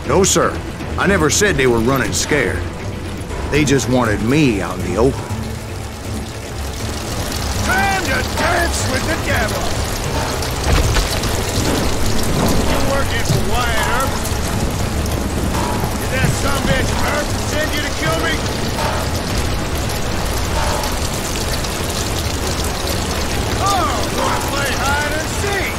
No, sir. I never said they were running scared. They just wanted me out in the open. Time to dance with the devil! You working for Wyatt Earp? Did that sumbitch Earp send you to kill me? Oh, wanna play hide and seek?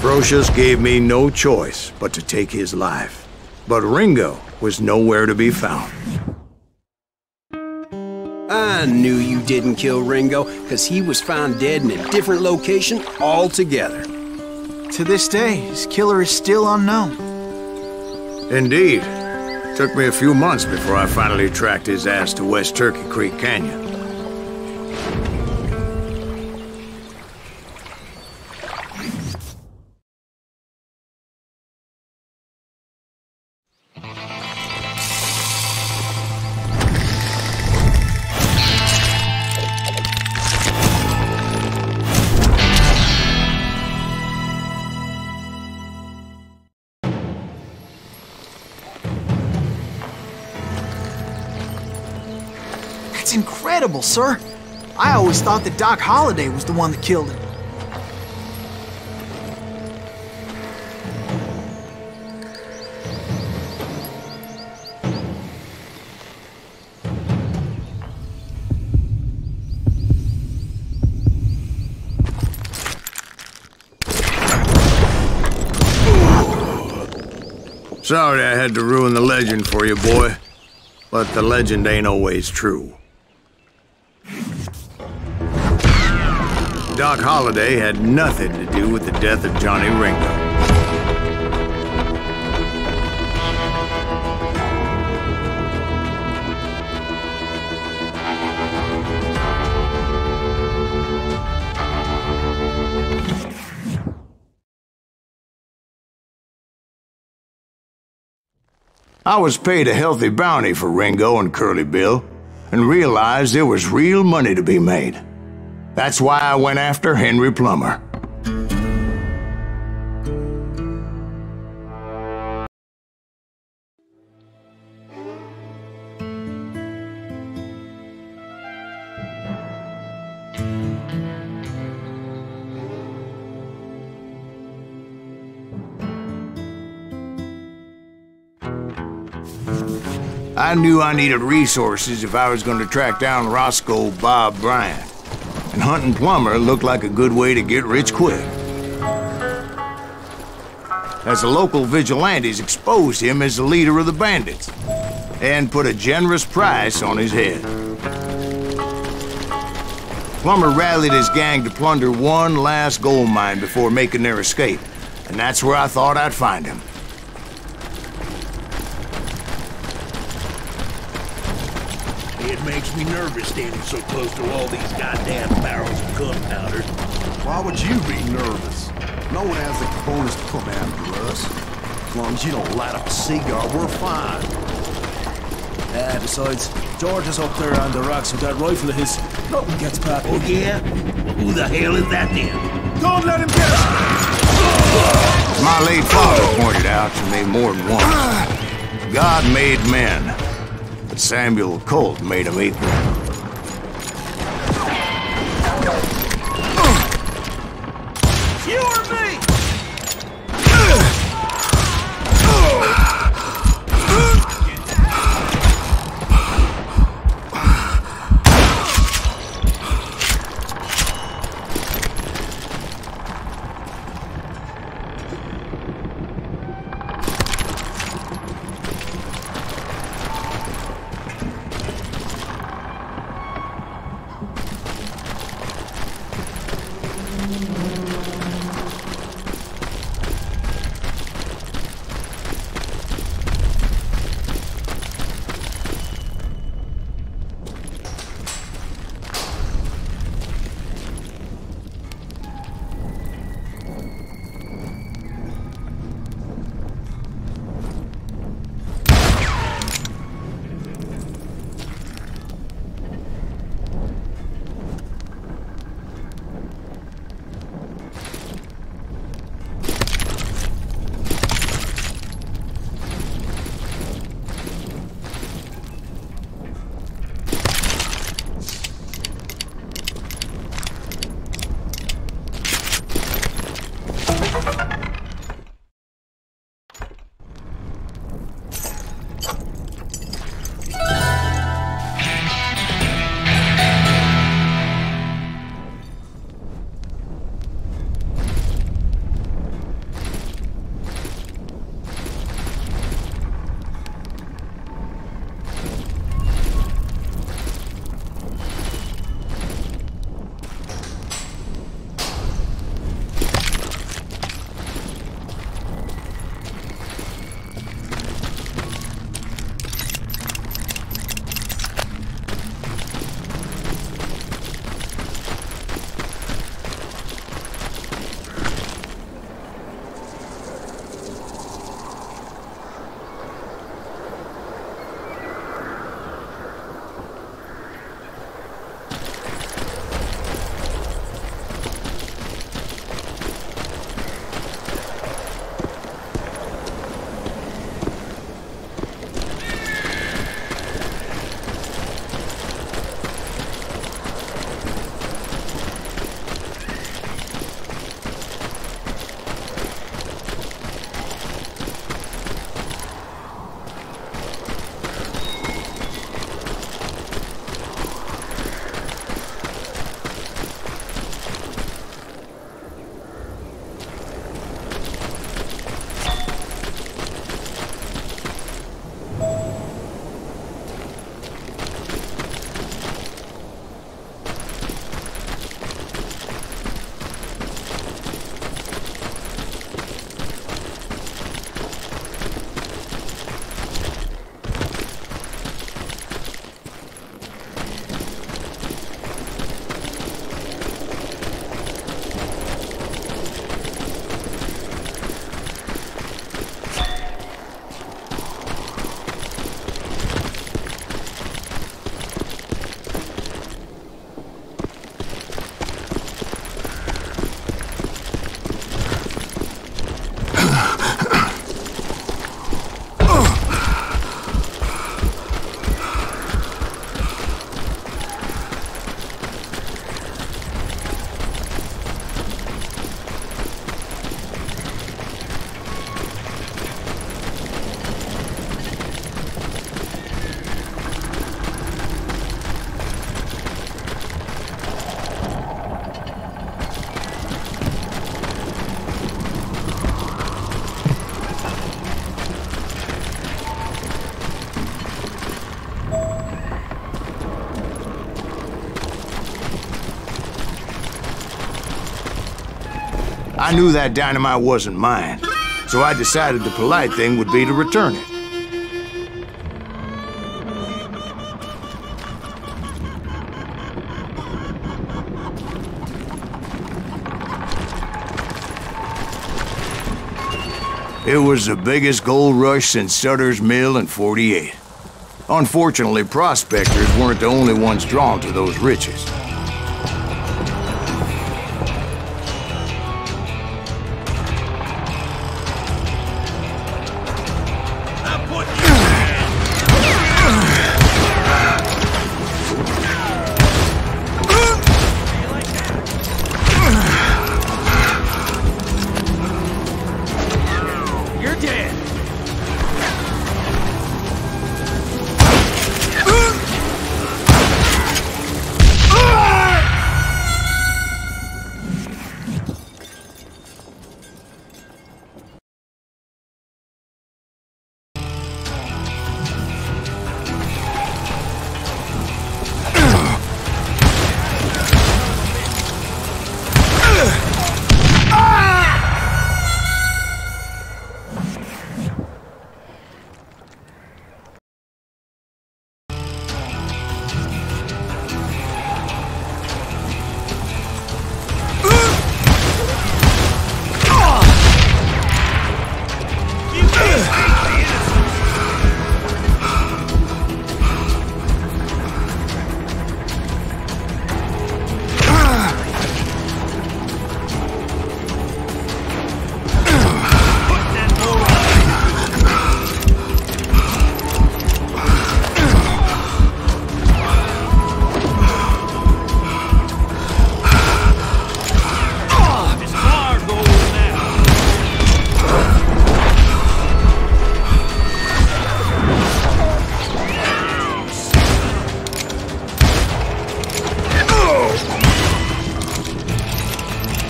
Brocious gave me no choice but to take his life. But Ringo was nowhere to be found. I knew you didn't kill Ringo, because he was found dead in a different location altogether. To this day, his killer is still unknown. Indeed. Took me a few months before I finally tracked his ass to West Turkey Creek Canyon. That's incredible, sir. I always thought that Doc Holliday was the one that killed him. Sorry I had to ruin the legend for you, boy. But the legend ain't always true. Doc Holliday had nothing to do with the death of Johnny Ringo. I was paid a healthy bounty for Ringo and Curly Bill, and realized there was real money to be made. That's why I went after Henry Plummer. I knew I needed resources if I was going to track down Roscoe Bob Bryant. And hunting Plummer looked like a good way to get rich quick. As the local vigilantes exposed him as the leader of the bandits, and put a generous price on his head. Plummer rallied his gang to plunder one last gold mine before making their escape, and that's where I thought I'd find him. It makes me nervous standing so close to all these goddamn barrels of gunpowder. Why would you be nervous? No one has the cojones to come after us. As long as you don't light up a cigar, we're fine. Besides, George is up there on the rocks with that rifle of his. Nothing gets past Oh, yeah? Well, who the hell is that then? Don't let him get us! My late father pointed out to me more than once. God made men, but Samuel Colt made them equal. You or me? I knew that dynamite wasn't mine, so I decided the polite thing would be to return it. It was the biggest gold rush since Sutter's Mill in '48. Unfortunately, prospectors weren't the only ones drawn to those riches.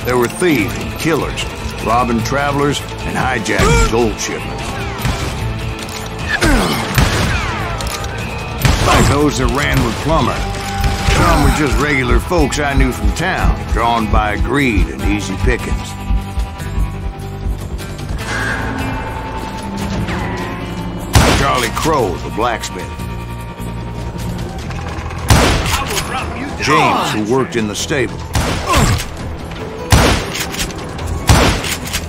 There were thieves and killers, robbing travelers and hijacking gold shipments. Like those that ran with Plummer. Some were just regular folks I knew from town, drawn by greed and easy pickings. Charlie Crow, the blacksmith. James, who worked in the stable.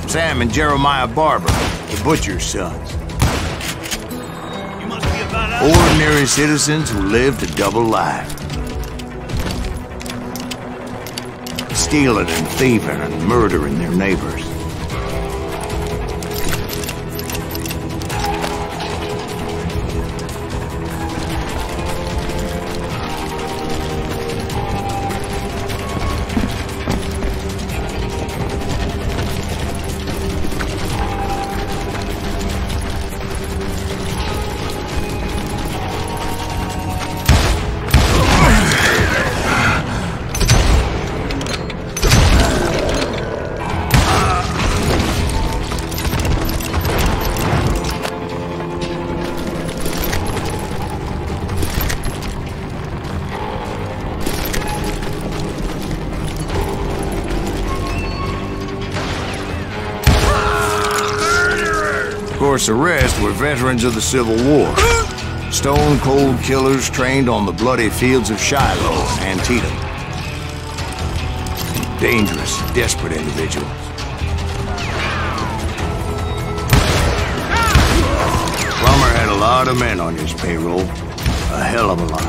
Sam and Jeremiah Barber, the butcher's sons. You must be about us. Ordinary citizens who lived a double life. Stealing and thieving and murdering their neighbors. Of course, the rest were veterans of the Civil War. Stone-cold killers trained on the bloody fields of Shiloh and Antietam. Dangerous, desperate individuals. Plummer had a lot of men on his payroll. A hell of a lot.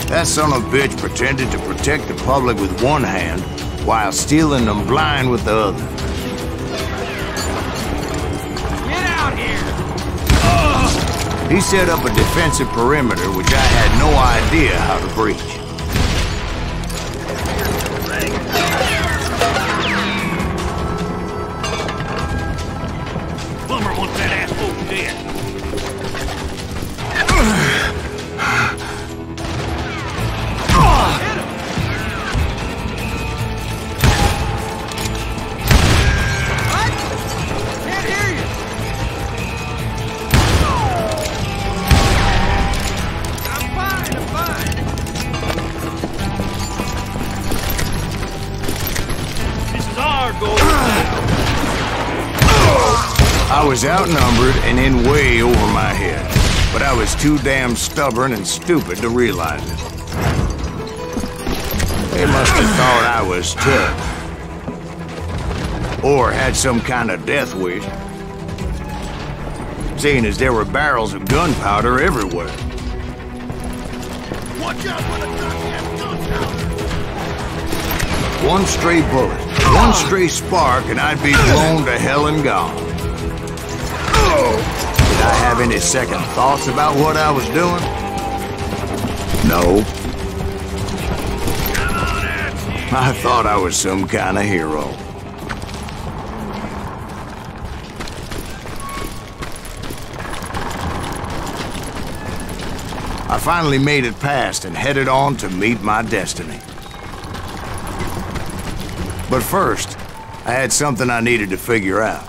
That son of a bitch pretended to protect the public with one hand while stealing them blind with the other. He set up a defensive perimeter which I had no idea how to breach. Plummer wants that asshole dead. gold now. I was outnumbered and in way over my head, but I was too damn stubborn and stupid to realize it. They must have thought I was tough. Or had some kind of death wish. Seeing as there were barrels of gunpowder everywhere. Watch out for the goddamn gunpowder! One stray bullet, one stray spark, and I'd be blown to hell and gone. Did I have any second thoughts about what I was doing? No. I thought I was some kind of hero. I finally made it past and headed on to meet my destiny. But first, I had something I needed to figure out.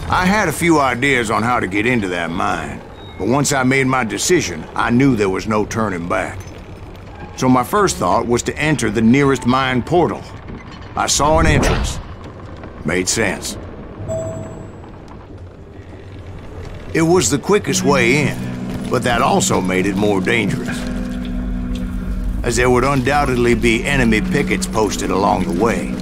I had a few ideas on how to get into that mine, but once I made my decision, I knew there was no turning back. So my first thought was to enter the nearest mine portal. I saw an entrance. Made sense. It was the quickest way in, but that also made it more dangerous, as there would undoubtedly be enemy pickets posted along the way.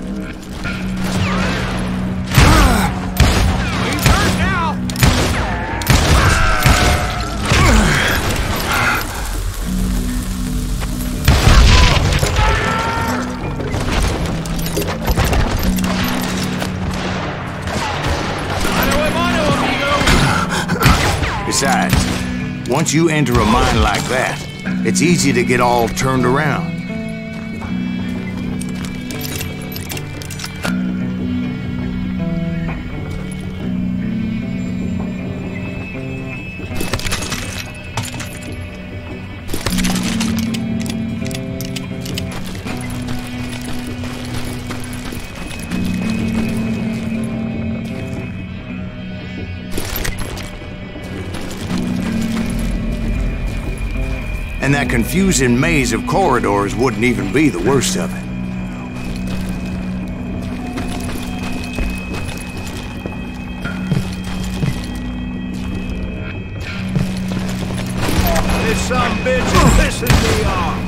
Besides, once you enter a mine like that, it's easy to get all turned around. And that confusing maze of corridors wouldn't even be the worst of it. This some bitch is pissing me off.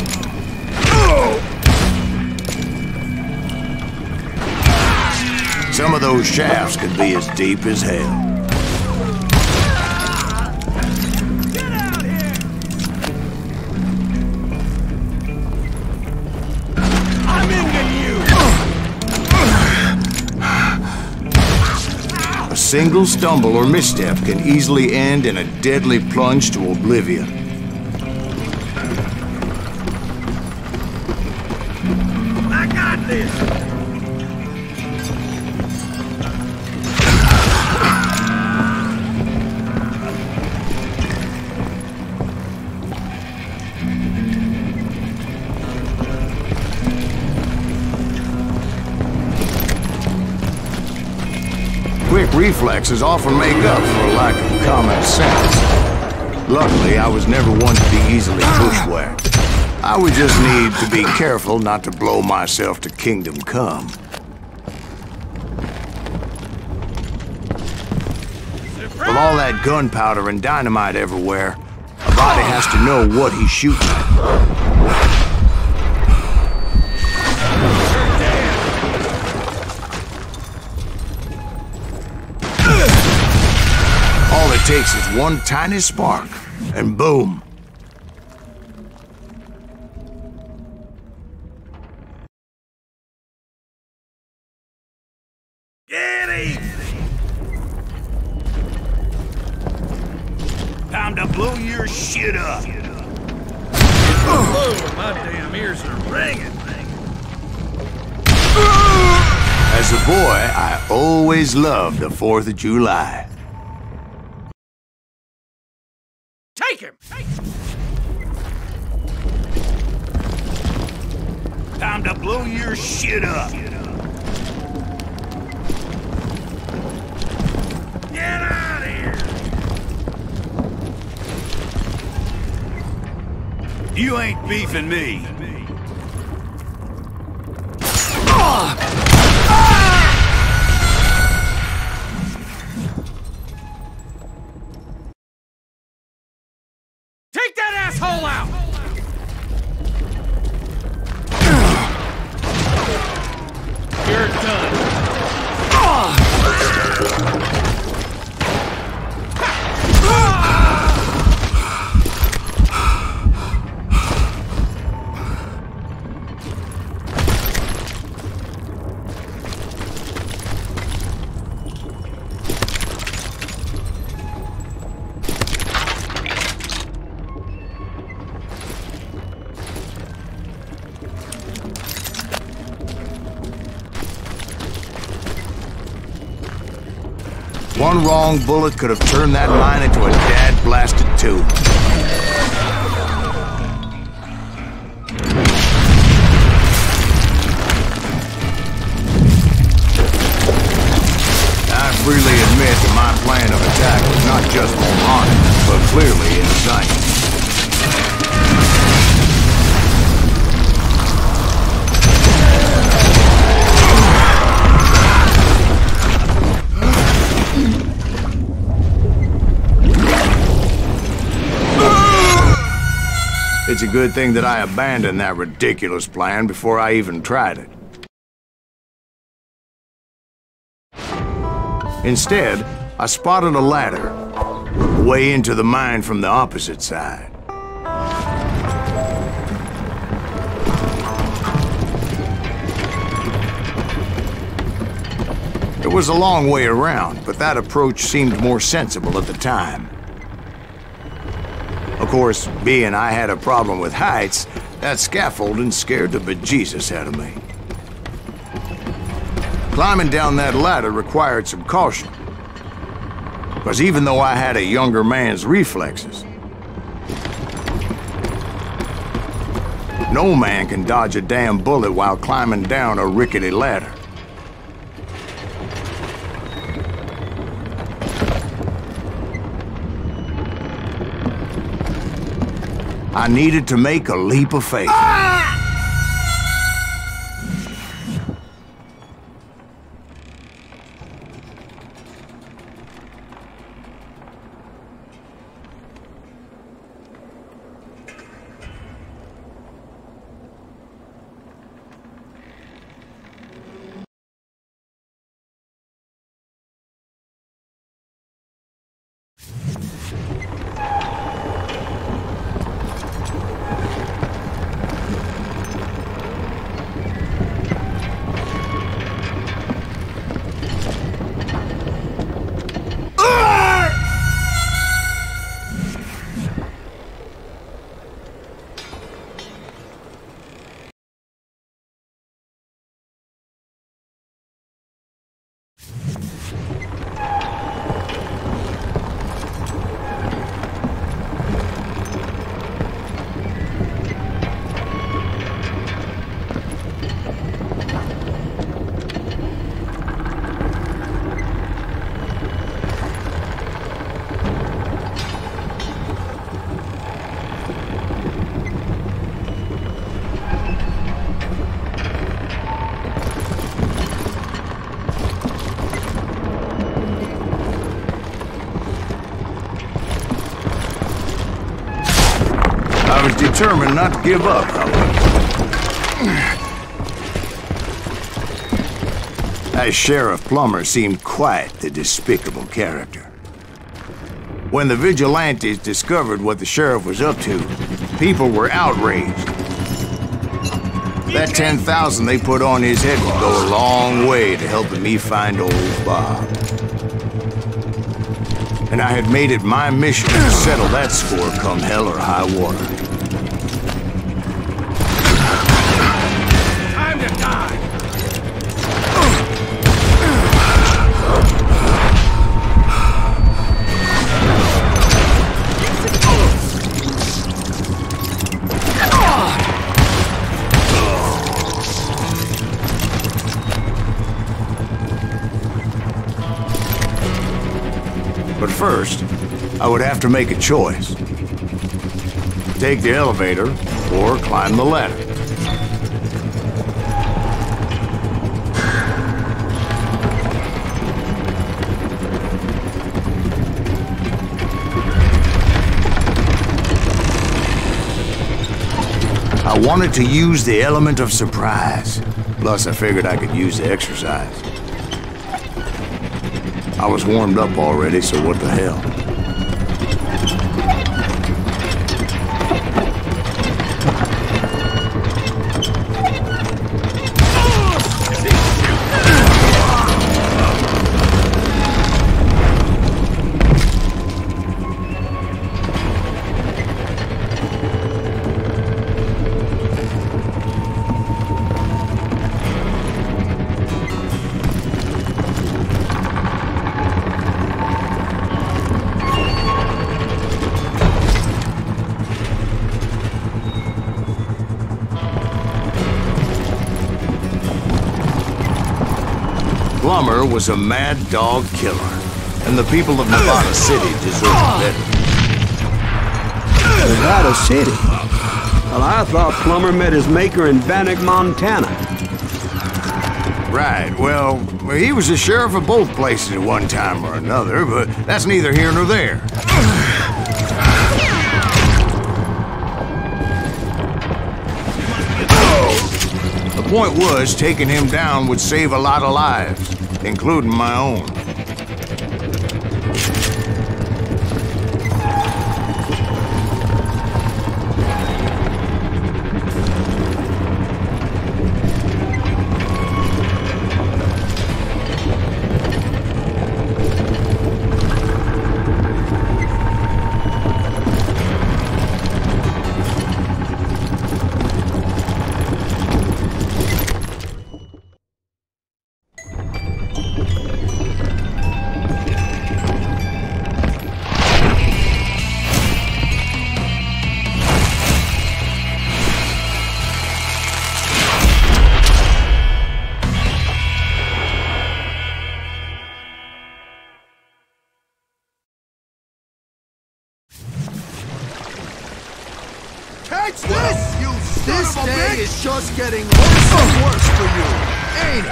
Some of those shafts could be as deep as hell. A single stumble or misstep can easily end in a deadly plunge to oblivion. I got this! Quick reflexes often make up for a lack of common sense. Luckily, I was never one to be easily bushwhacked. I would just need to be careful not to blow myself to kingdom come. With all that gunpowder and dynamite everywhere, a body has to know what he's shooting at. All it takes is one tiny spark, and boom. Get him! Time to blow your shit up. Whoa, my damn ears are ringing. As a boy, I always loved the 4th of July. Take him! Time to blow your shit up. Get out of here! You ain't beefing me. Take that asshole out! You're done. One wrong bullet could have turned that mine into a dad-blasted tomb. I freely admit that my plan of attack was not just moronic, but clearly insane. It's a good thing that I abandoned that ridiculous plan before I even tried it. Instead, I spotted a ladder, way into the mine from the opposite side. It was a long way around, but that approach seemed more sensible at the time. Of course, being I had a problem with heights, that scaffolding scared the bejesus out of me. Climbing down that ladder required some caution, because even though I had a younger man's reflexes, no man can dodge a damn bullet while climbing down a rickety ladder. I needed to make a leap of faith. I was determined not to give up, however. That Sheriff Plummer seemed quite the despicable character. When the vigilantes discovered what the sheriff was up to, people were outraged. That 10,000 they put on his head would go a long way to helping me find old Bob. And I had made it my mission to settle that score come hell or high water. first, I would have to make a choice. Take the elevator or climb the ladder. I wanted to use the element of surprise. Plus, I figured I could use the exercise. I was warmed up already, so what the hell? Plummer was a mad dog killer, and the people of Nevada City deserved better. Nevada City? Well, I thought Plummer met his maker in Bannock, Montana. Right, well, he was the sheriff of both places at one time or another, but that's neither here nor there. The point was, taking him down would save a lot of lives, including my own. Catch this, you son of a bitch! This day is just getting worse and worse for you, ain't it?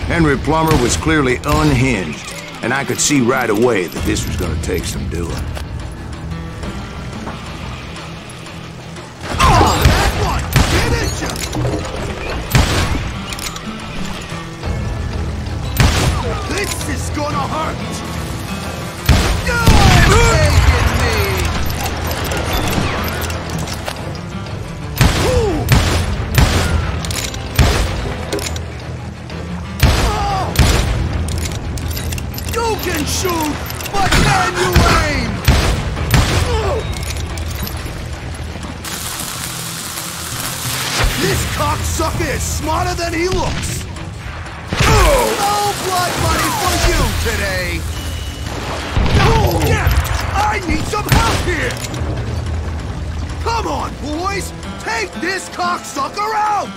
Henry Plummer was clearly unhinged, and I could see right away that this was gonna take some doing. Oh, that one! Didn't you? This is gonna hurt! You're taking me! You can shoot, but can you aim? This cocksucker is smarter than he looks. No blood money for you today. I need some help here. Come on, boys, take this cocksucker out.